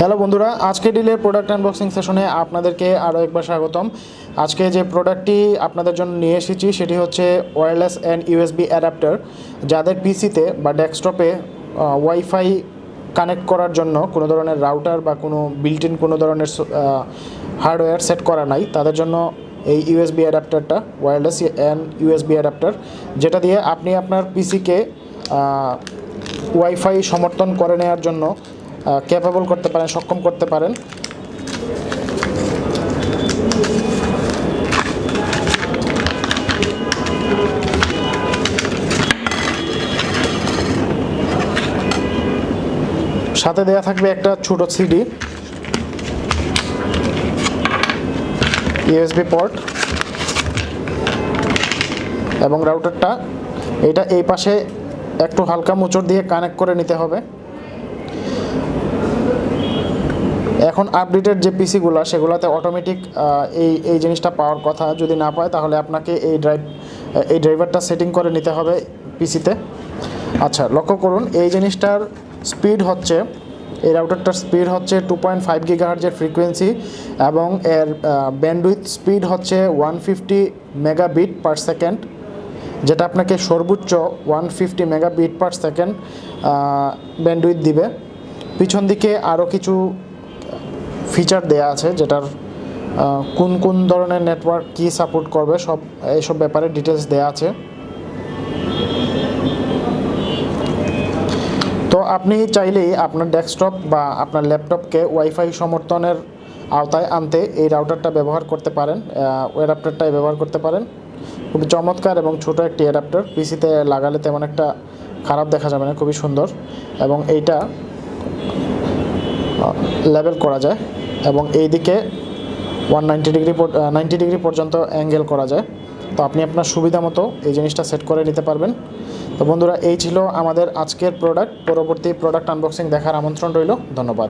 Hello বন্ধুরা, আজকে ডিলের product unboxing সেশনে আপনাদেরকে আরও একবার স্বাগতম। আজকে যে প্রোডাক্টটি আপনাদের জন্য নিয়ে এসেছি সেটি হচ্ছে ওয়্যারলেস অ্যান্ড ইউএসবি অ্যাডাপ্টার। যাদের পিসিতে বা ডেস্কটপে ওয়াইফাই কানেক্ট করার জন্য কোনো ধরনের রাউটার বা কোনো বিল্ট ইন কোনো ধরনের হার্ডওয়্যার সেট করা নাই, তাদের জন্য এই ইউএসবি অ্যাডাপ্টারটা ওয়্যারলেস অ্যান্ড ইউএসবি অ্যাডাপ্টার, যেটা দিয়ে আপনি আপনার পিসিকে ওয়াইফাই সমর্থন করে নেওয়ার জন্য ক্যাপেবল করতে পারেন, সক্ষম করতে পারেন। সাথে দেয়া থাকবে একটা ছোট সিডি, ইউএসবি পোর্ট এবং রাউটারটা এটা এই পাশে একটু হালকা মোচড় দিয়ে কানেক্ট করে নিতে হবে। এখন আপডেটেড যে পিসিগুলো সেগুলোতে অটোমেটিক এই জিনিসটা পাওয়ার কথা, যদি না পায় তাহলে আপনাকে এই ড্রাইভারটা সেটিং করে নিতে হবে পিসিতে। আচ্ছা, লক্ষ্য করুন এই জিনিসটার স্পিড হচ্ছে, এই রাউটারটার স্পিড হচ্ছে 2.5 গিগাহার্জের ফ্রিকোয়েন্সি এবং এর ব্যান্ডউইথ স্পিড হচ্ছে 150 মেগাবিট পার সেকেন্ড, যেটা আপনাকে সর্বোচ্চ 150 মেগাবিট পার সেকেন্ড ব্যান্ডউইথ দিবে। পিছন দিকে আরও কিছু ফিচার দেয়া আছে, যেটার কোন কোন ধরনের নেটওয়ার্ক কি সাপোর্ট করবে এইসব ব্যাপারে ডিটেলস দেয়া আছে। তো আপনি চাইলেই আপনার ডেস্কটপ বা আপনার ল্যাপটপকে ওয়াইফাই সমর্থনের আওতায় আনতে এই রাউটারটা ব্যবহার করতে পারেন, অ্যাডাপ্টারটাই ব্যবহার করতে পারেন। খুবই চমৎকার এবং ছোট একটি অ্যাডাপ্টার, পিসিতে লাগালে তেমন একটা খারাপ দেখা যাবে না, খুবই সুন্দর। এবং এইটা লেবেল করা যায় এবং এই দিকে 90 ডিগ্রি পর্যন্ত অ্যাঙ্গেল করা যায়। তো আপনি আপনার সুবিধা মতো এই জিনিসটা সেট করে নিতে পারবেন। তো বন্ধুরা, এই ছিল আমাদের আজকের প্রোডাক্ট। পরবর্তী প্রোডাক্ট আনবক্সিং দেখার আমন্ত্রণ রইল। ধন্যবাদ।